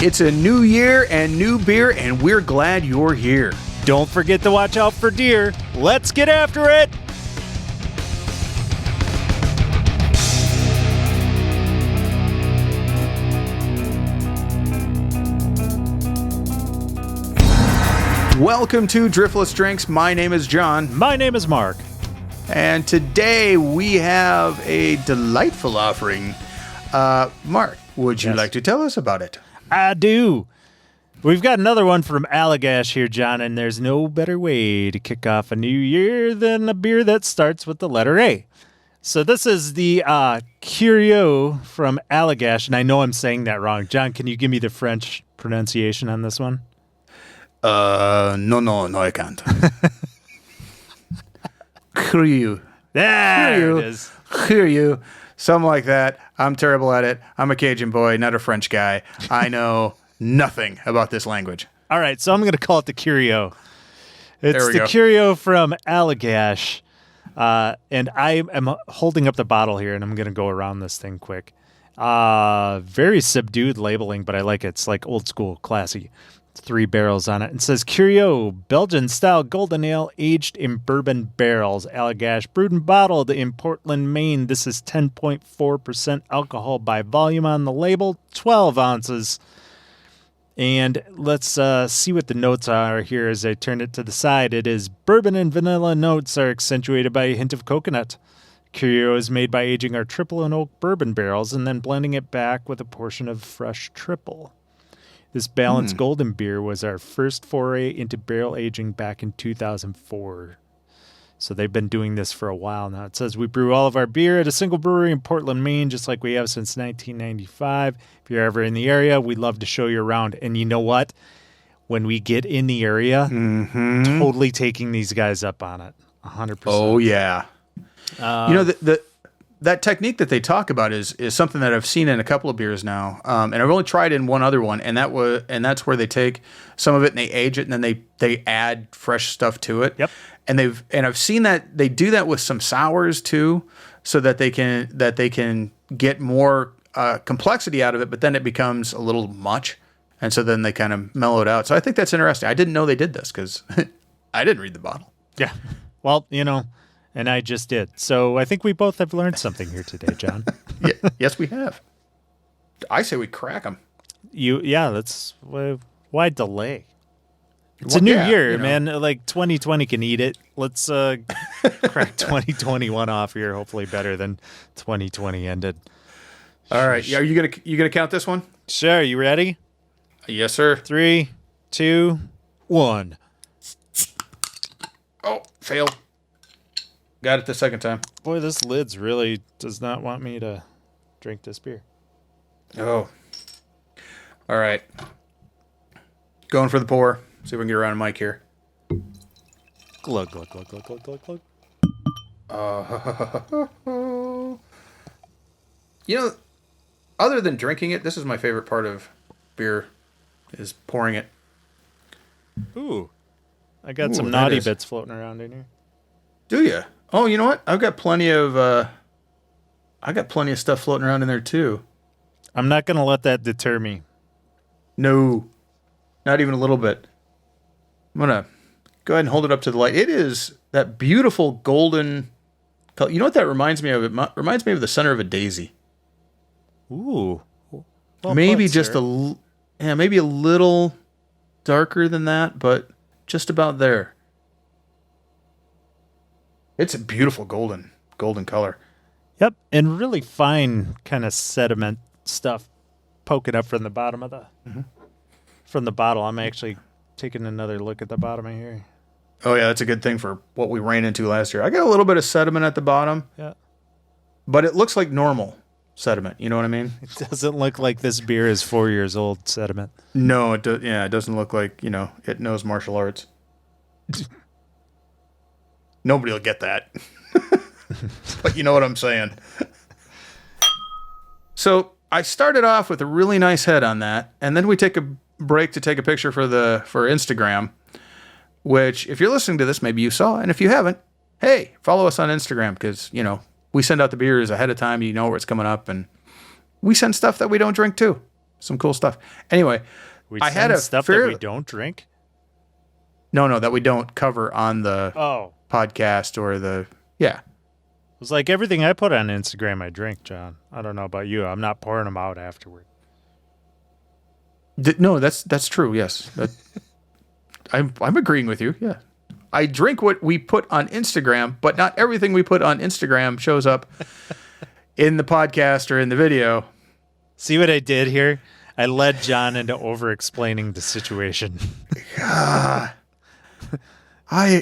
It's a new year and new beer, and we're glad you're here. Don't forget to watch out for deer. Let's get after it! Welcome to Driftless Drinks. My name is John. My name is Mark. And today we have a delightful offering. Mark, would you like to tell us about it? I do. We've got another one from Allagash here, John, and there's no better way to kick off a new year than a beer that starts with the letter A. So this is the Curieux from Allagash, and I know I'm saying that wrong. John, can you give me the French pronunciation on this one? No, I can't. Curieux. There it is. Curieux. Something like that. I'm terrible at it. I'm a Cajun boy, not a French guy. I know nothing about this language. All right, so I'm going to call it the Curieux. It's the go. Curieux from Allagash, and I am holding up the bottle here, and I'm going to go around this thing quick. Very subdued labeling, but I like it. It's like old school, classy. 3 barrels on it. It says Curieux, Belgian-style golden ale aged in bourbon barrels. Allagash, brewed and bottled in Portland, Maine. This is 10.4% alcohol by volume on the label, 12 ounces. And let's see what the notes are here as I turn it to the side. It is bourbon and vanilla notes are accentuated by a hint of coconut. Curieux is made by aging our triple and oak bourbon barrels and then blending it back with a portion of fresh triple. This balanced golden beer was our first foray into barrel aging back in 2004. So they've been doing this for a while now. It says we brew all of our beer at a single brewery in Portland, Maine, just like we have since 1995. If you're ever in the area, we'd love to show you around. And you know what? When we get in the area, totally taking these guys up on it. 100%. Oh, yeah. That technique that they talk about is something that I've seen in a couple of beers now, and I've only tried in one other one, and that's where they take some of it and they age it, and then they add fresh stuff to it. Yep. And I've seen that they do that with some sours too, so that they can get more complexity out of it, but then it becomes a little much, and so then they kind of mellow it out. So I think that's interesting. I didn't know they did this because I didn't read the bottle. Yeah. Well, and I just did. So I think we both have learned something here today, John. Yes, we have. I say we crack them. That's why delay? It's a new year, man. Like 2020 can eat it. Let's crack 2021 off here. Hopefully better than 2020 ended. All right. Yeah, are you gonna count this one? Sure. You ready? Yes, sir. 3, 2, 1. Oh, failed. Got it the second time. Boy, this lid's really does not want me to drink this beer. Oh. All right. Going for the pour. See if we can get around a mic here. Glug, glug, glug, glug, glug, glug, glug. Other than drinking it, this is my favorite part of beer, is pouring it. Ooh. I got some naughty bits floating around in here. Do you? Oh, you know what? I've got plenty of stuff floating around in there too. I'm not going to let that deter me. No, not even a little bit. I'm going to go ahead and hold it up to the light. It is that beautiful golden color. You know what that reminds me of? It reminds me of the center of a daisy. Ooh. Well maybe put, just sir. Maybe a little darker than that, but just about there. It's a beautiful golden color. Yep, and really fine kind of sediment stuff poking up from the bottom of from the bottle. I'm actually taking another look at the bottom of here. Oh yeah, that's a good thing for what we ran into last year. I got a little bit of sediment at the bottom. Yeah. But it looks like normal sediment. You know what I mean? It doesn't look like this beer is 4 years old sediment. No, it doesn't look like, it knows martial arts. Nobody will get that. But you know what I'm saying. So I started off with a really nice head on that, and then we take a break to take a picture for Instagram, which if you're listening to this, maybe you saw, and if you haven't, hey, follow us on Instagram because, we send out the beers ahead of time. You know where it's coming up, and we send stuff that we don't drink too. some cool stuff. Anyway, We I had a stuff that we don't drink. No, that we don't cover on the podcast or the It was like everything I put on Instagram, I drink, John. I don't know about you. I'm not pouring them out afterward. No, that's true. Yes, I'm agreeing with you. Yeah, I drink what we put on Instagram, but not everything we put on Instagram shows up in the podcast or in the video. See what I did here? I led John into over-explaining the situation. I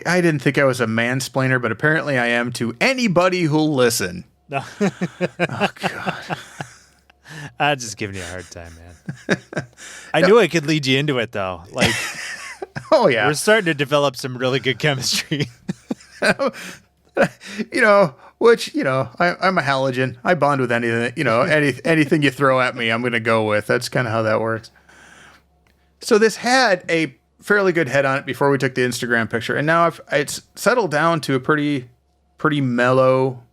didn't think I was a mansplainer, but apparently I am to anybody who'll listen. No. Oh, God. I'm just giving you a hard time, man. I knew I could lead you into it, though. Like, oh, yeah. We're starting to develop some really good chemistry. Which, I'm a halogen. I bond with anything, anything you throw at me, I'm going to go with. That's kind of how that works. So this had a fairly good head on it before we took the Instagram picture. And now it's settled down to a pretty mellow,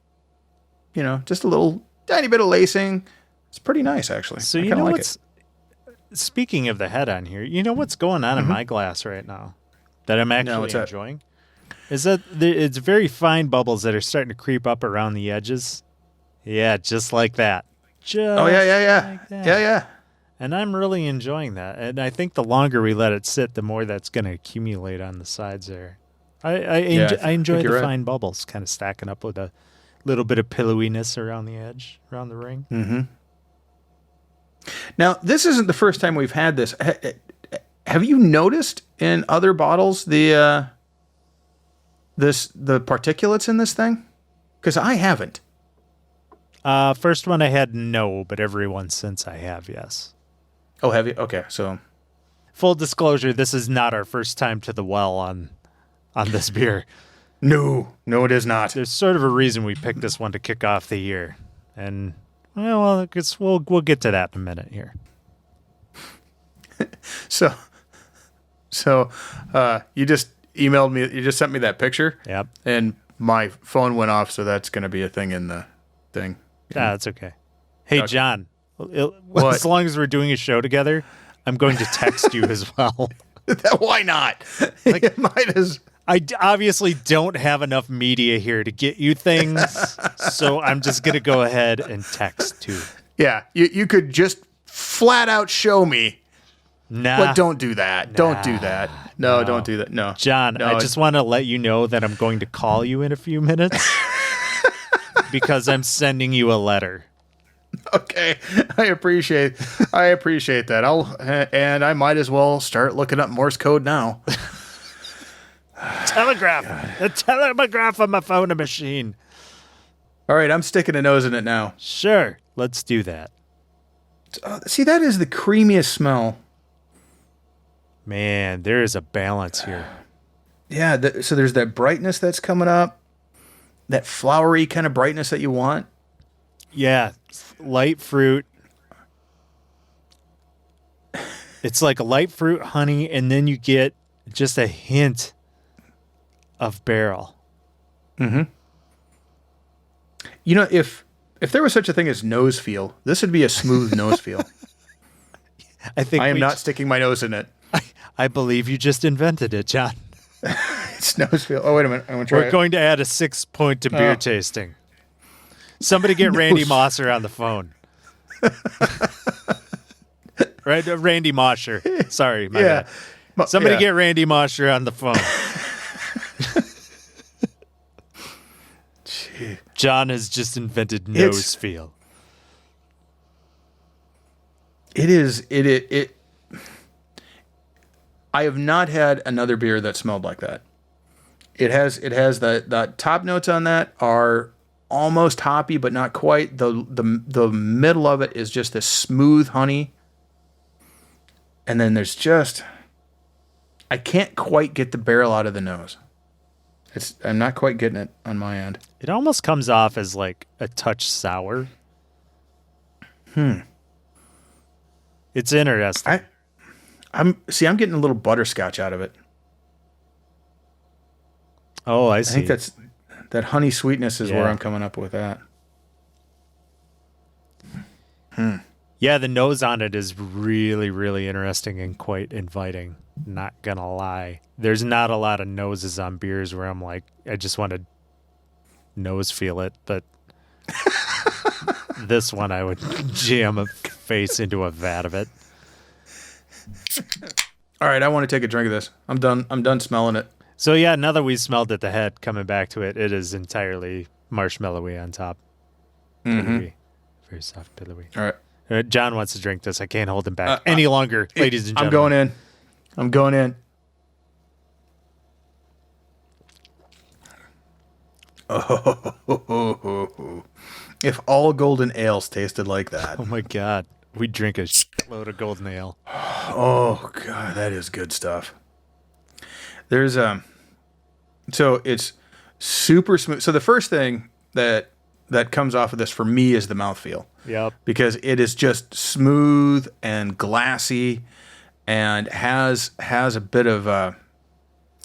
just a little tiny bit of lacing. It's pretty nice, actually. So speaking of the head on here, you know what's going on in my glass right now that I'm actually enjoying? Is that it's very fine bubbles that are starting to creep up around the edges. Yeah, just like that. Yeah. Like that. Yeah. And I'm really enjoying that. And I think the longer we let it sit, the more that's going to accumulate on the sides there. I enjoy the fine bubbles kind of stacking up with a little bit of pillowiness around the edge, around the ring. Mm-hmm. Now, this isn't the first time we've had this. Have you noticed in other bottles the particulates in this thing? Because I haven't. First one I had no, but every one since I have, yes. Oh, have you? Okay, so full disclosure, this is not our first time to the well on this beer. No, it is not. There's sort of a reason we picked this one to kick off the year, and well, I guess we'll get to that in a minute here. So you just emailed me. You just sent me that picture. Yep. And my phone went off, so that's going to be a thing in the thing. That's okay. Hey, okay. John. What? As long as we're doing a show together, I'm going to text you as well. Why not? Like, might as. I obviously don't have enough media here to get you things, so I'm just going to go ahead and text too. Yeah, you could just flat out show me. Nah. But don't do that. Don't do that. No, don't do that. No. John, no, I just want to let you know that I'm going to call you in a few minutes because I'm sending you a letter. Okay, I appreciate that. And I might as well start looking up Morse code now. Telegraph. God. The telegraph on my phone machine. All right, I'm sticking a nose in it now. Sure, let's do that. See, that is the creamiest smell. Man, there is a balance here. Yeah, so there's that brightness that's coming up, that flowery kind of brightness that you want. Yeah, light fruit. It's like a light fruit, honey, and then you get just a hint of barrel. Mm-hmm. If there was such a thing as nose feel, this would be a smooth nose feel. I am not sticking my nose in it. I believe you just invented it, John. It's nose feel. Oh, wait a minute. I'm going to try We're going to add a 6 point to beer tasting. Somebody get Randy Mosser on the phone. Right, Randy Mosher. Sorry, my bad. Somebody get Randy Mosher on the phone. John has just invented nose feel. It. I have not had another beer that smelled like that. It has the top notes on that are almost hoppy, but not quite. The middle of it is just this smooth honey. And then there's I can't quite get the barrel out of the nose. I'm not quite getting it on my end. It almost comes off as like a touch sour. It's interesting. I'm getting a little butterscotch out of it. Oh, I see. I think that honey sweetness is where I'm coming up with that. Yeah, the nose on it is really, really interesting and quite inviting. Not gonna lie. There's not a lot of noses on beers where I'm like, I just want to nose feel it, but this one I would jam a face into a vat of it. All right, I want to take a drink of this. I'm done smelling it. So yeah, now that we smelled at the head, coming back to it, it is entirely marshmallowy on top. Pillowy. Very soft, pillowy. All right. John wants to drink this. I can't hold him back any longer, ladies and gentlemen. I'm going in. Oh, if all golden ales tasted like that. Oh my God. We drink a load of golden ale. Oh God, that is good stuff. There's so it's super smooth. So the first thing that comes off of this for me is the mouthfeel. Yep. Because it is just smooth and glassy and has a bit of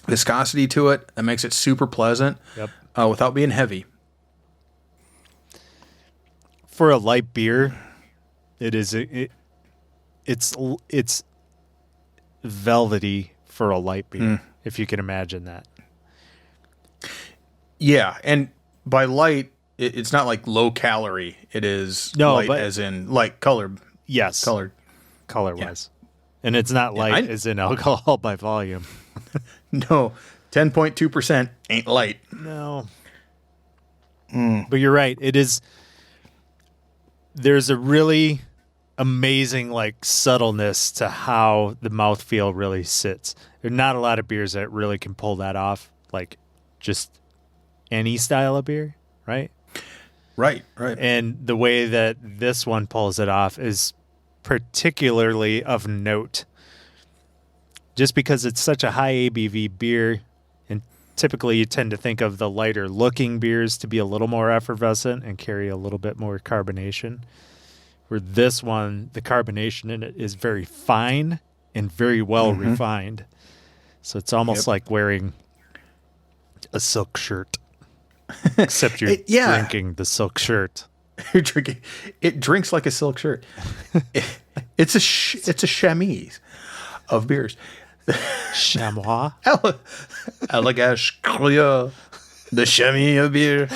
viscosity to it that makes it super pleasant. Yep. Without being heavy. For a light beer, it's velvety for a light beer, if you can imagine that. Yeah, and by light, it's not like low calorie. It is light as in light colored. Yes. Colored. Color-wise. Yeah. And it's not light as in alcohol by volume. No, 10.2% ain't light. No. But you're right. It is. There's a really amazing subtleness to how the mouthfeel really sits. There are not a lot of beers that really can pull that off, like just any style of beer, right? Right. And the way that this one pulls it off is particularly of note. Just because it's such a high ABV beer, and typically you tend to think of the lighter looking beers to be a little more effervescent and carry a little bit more carbonation. Where this one, the carbonation in it is very fine and very well refined. So it's almost like wearing a silk shirt. Except you're drinking the silk shirt. You're drinking. It drinks like a silk shirt. It's a chamois of beers. Chamois? Allagash, Curieux, the chamois of beer.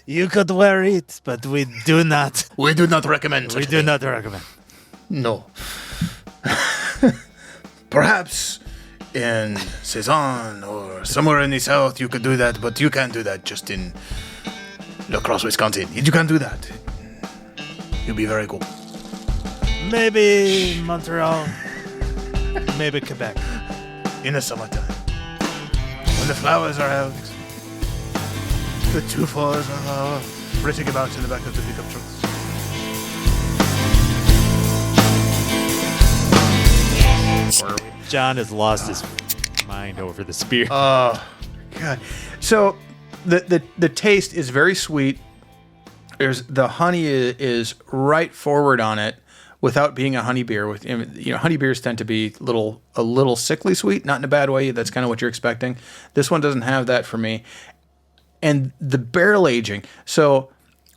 You could wear it, but we do not. We do not recommend. We do not recommend. No. Perhaps in Cezanne or somewhere in the south you could do that, but you can't do that just in La Crosse, Wisconsin. You can't do that. You'll be very cool. Maybe Montreal. Maybe Quebec. In the summertime. When the flowers are out. The two fours are flitting about in the back of the pickup trucks. John has lost his mind over this beer. Oh, God. So the taste is very sweet. The honey is right forward on it without being a honey beer. Honey beers tend to be a little sickly sweet, not in a bad way. That's kind of what you're expecting. This one doesn't have that for me. And the barrel aging. So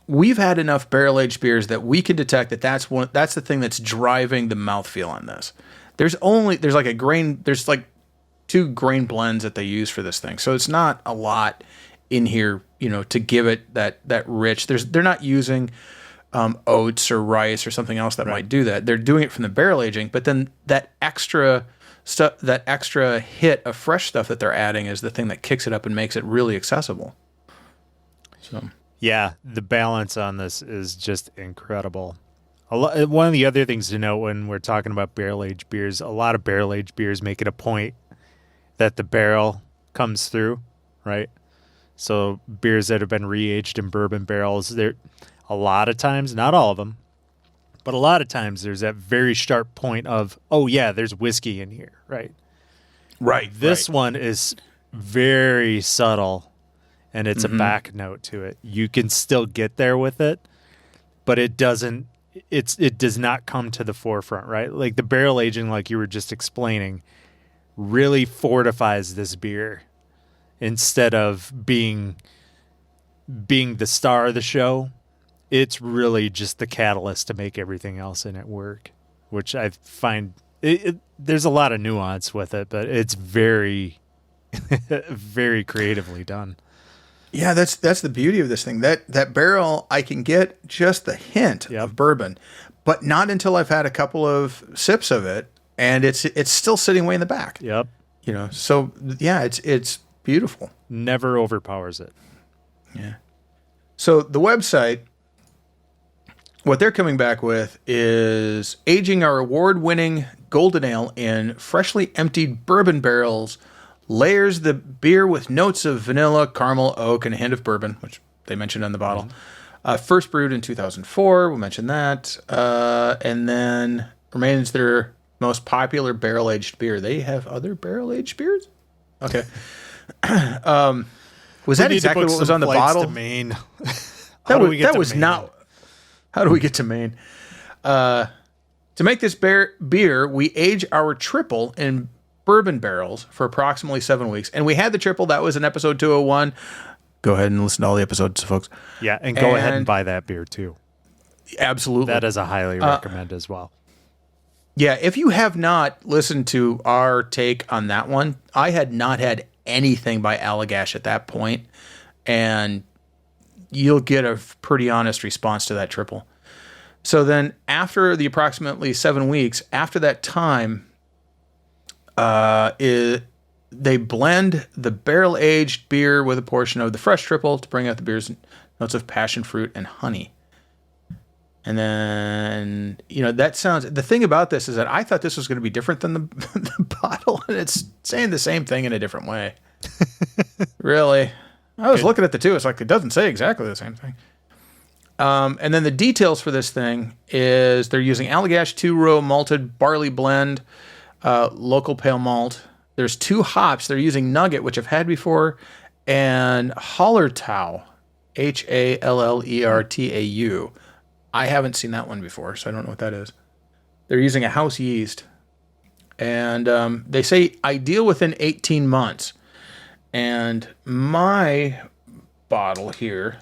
we've had enough barrel aged beers that we can detect that's the thing that's driving the mouthfeel on this. There's like 2 grain blends that they use for this thing. So it's not a lot in here, to give it that rich. They're not using oats or rice or something else that might do that. They're doing it from the barrel aging, but then that extra stuff, that extra hit of fresh stuff that they're adding is the thing that kicks it up and makes it really accessible. So yeah, the balance on this is just incredible. One of the other things to note when we're talking about barrel-aged beers, a lot of barrel-aged beers make it a point that the barrel comes through, right? So beers that have been re-aged in bourbon barrels, they're a lot of times, not all of them, but a lot of times there's that very sharp point of, oh yeah, there's whiskey in here, right? Right. This one is very subtle, and it's a back note to it. You can still get there with it, but it doesn't. It does not come to the forefront, right? Like the barrel aging, like you were just explaining, really fortifies this beer instead of being the star of the show. it's really just the catalyst to make everything else in it work, which I find there's a lot of nuance with it, but it's very, very creatively done. Yeah, that's the beauty of this thing. That barrel, I can get just the hint of bourbon, but not until I've had a couple of sips of it, and it's still sitting way in the back. Yep. So yeah, it's beautiful. Never overpowers it. Yeah. So the website, what they're coming back with is aging our award-winning golden ale in freshly emptied bourbon barrels, layers the beer with notes of vanilla, caramel, oak, and a hint of bourbon, which they mentioned on the bottle. First brewed in 2004, we'll mention that. And then remains their most popular barrel-aged beer. They have other barrel-aged beers? Okay. Was that exactly what was on the bottle? To Maine. How do we get to Maine? To make this beer, we age our triple in bourbon barrels for approximately 7 weeks. And we had the triple. That was in episode 201. Go ahead and listen to all the episodes, folks. Yeah, and go ahead and buy that beer, too. Absolutely. That is a highly recommend as well. Yeah, if you have not listened to our take on that one, I had not had anything by Allagash at that point, and you'll get a pretty honest response to that triple. So then after the approximately 7 weeks, after that time, they blend the barrel-aged beer with a portion of the fresh triple to bring out the beer's notes of passion fruit and honey. And then, that sounds... The thing about this is that I thought this was going to be different than the bottle, and it's saying the same thing in a different way. Really? I was looking at the two. It's like, it doesn't say exactly the same thing. And then the details for this thing is they're using Allagash 2-row malted barley blend, local pale malt. There's 2 hops. They're using Nugget, which I've had before, and Hallertau, Hallertau. I haven't seen that one before, so I don't know what that is. They're using a house yeast. And they say ideal within 18 months. And my bottle here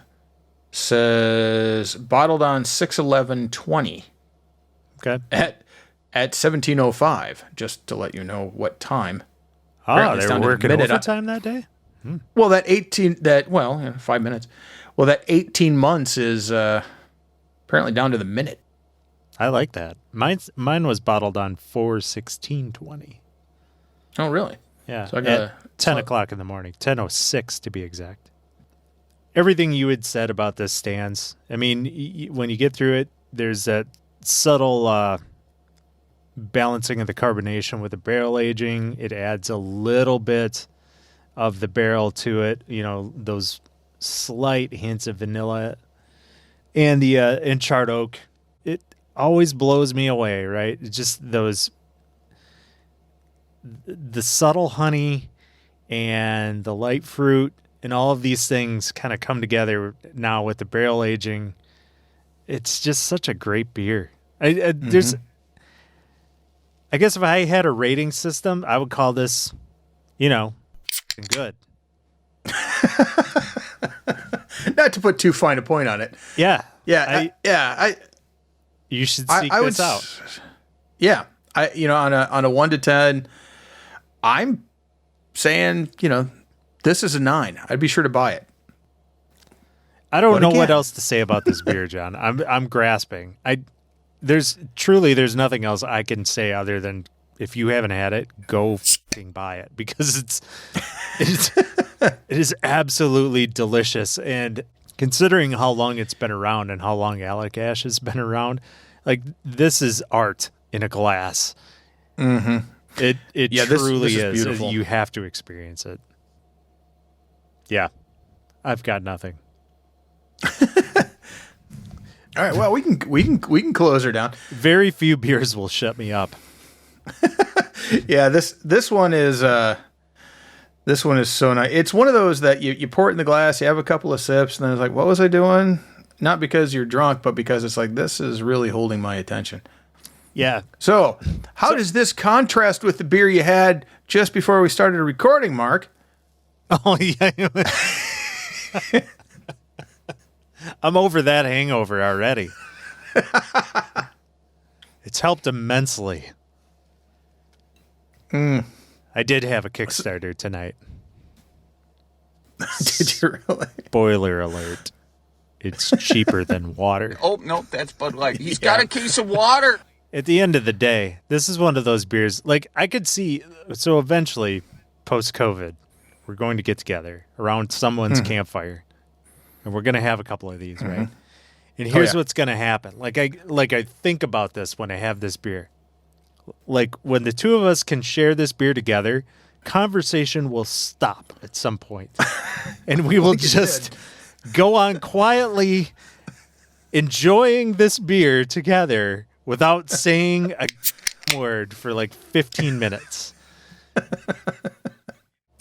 says bottled on 6/11/20. Okay. At 17:05, just to let you know what time. Oh, they were working overtime that day? Well, 5 minutes. Well, that 18 months is apparently down to the minute. I like that. Mine was bottled on 4/16/20. Oh, really? Yeah. So I got 10 o'clock in the morning, 10:06 to be exact. Everything you had said about this stands. I mean, when you get through it, there's that subtle balancing of the carbonation with the barrel aging. It adds a little bit of the barrel to it, those slight hints of vanilla. And the charred oak, it always blows me away, right? It's just the subtle honey and the light fruit and all of these things kind of come together now with the barrel aging. It's just such a great beer. There's, I guess if I had a rating system, I would call this, good. Not to put too fine a point on it. Yeah. You should seek this out. Yeah. On a 1 to 10, I'm saying, this is a 9. I'd be sure to buy it. I don't know what else to say about this beer, John. I'm grasping. There's nothing else I can say other than if you haven't had it, go f***ing buy it, because it is absolutely delicious. And considering how long it's been around and how long Allagash has been around, like, this is art in a glass. Mm-hmm. It truly this is. Beautiful. You have to experience it. Yeah, I've got nothing. All right. Well, we can close her down. Very few beers will shut me up. Yeah, this one is so nice. It's one of those that you pour it in the glass, you have a couple of sips, and then it's like, what was I doing? Not because you're drunk, but because it's like, this is really holding my attention. Yeah. So, how does this contrast with the beer you had just before we started recording, Mark? Oh, yeah. I'm over that hangover already. It's helped immensely. I did have a Kickstarter tonight. Did you really? Spoiler alert. It's cheaper than water. Oh, no, that's Bud Light. He's got a case of water. At the end of the day, this is one of those beers. Like, I could see, so eventually, post-COVID, we're going to get together around someone's campfire, and we're going to have a couple of these, right? And here's what's going to happen. Like I think about this when I have this beer. Like, when the two of us can share this beer together, conversation will stop at some point. And we will just go on quietly enjoying this beer together without saying a word for like 15 minutes.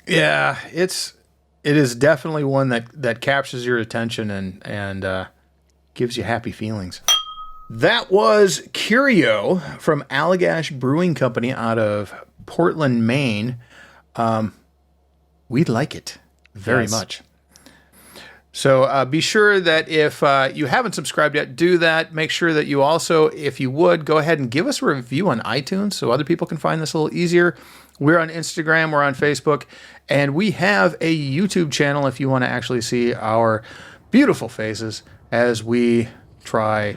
Yeah, it is definitely one that captures your attention and gives you happy feelings. That was Curieux from Allagash Brewing Company out of Portland, Maine. We like it very much. So be sure that if you haven't subscribed yet, do that. Make sure that you also, if you would, go ahead and give us a review on iTunes so other people can find this a little easier. We're on Instagram, we're on Facebook, and we have a YouTube channel if you want to actually see our beautiful faces as we try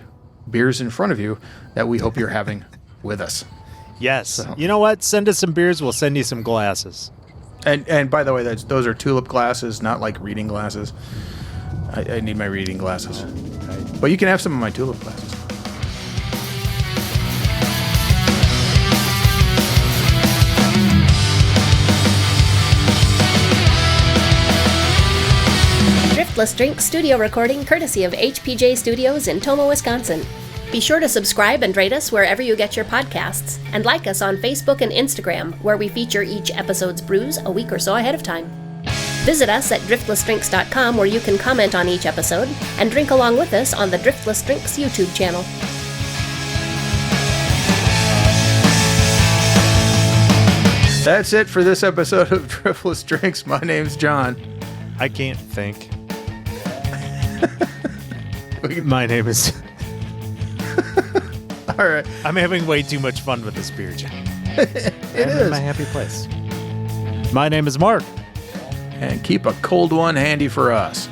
beers in front of you that we hope you're having with us. Yes. So. You know what? Send us some beers. We'll send you some glasses. And by the way, those are tulip glasses, not like reading glasses. I need my reading glasses. Right. But you can have some of my tulip glasses. Driftless Drinks studio recording courtesy of HPJ Studios in Tomah, Wisconsin. Be sure to subscribe and rate us wherever you get your podcasts, and like us on Facebook and Instagram, where we feature each episode's brews a week or so ahead of time. Visit us at driftlessdrinks.com, where you can comment on each episode and drink along with us on the Driftless Drinks YouTube channel. That's it for this episode of Driftless Drinks. My name's John. I can't think. My name is... All right. I'm having way too much fun with this beer, John. It is. In my happy place. My name is Mark. And keep a cold one handy for us.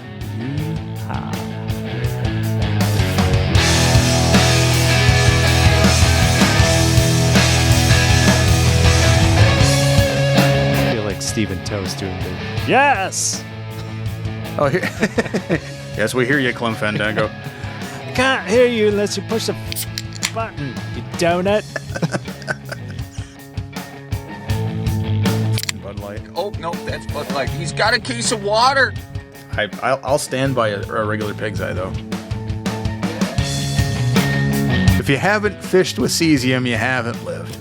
I feel like Stephen Toast doing the yes! Oh, here. Yes, we hear you, Clem Fandango. I can't hear you unless you push the button, you donut. Bud Light. Oh, no, that's Bud Light. He's got a case of water. I'll stand by a regular pig's eye, though. If you haven't fished with cesium, you haven't lived.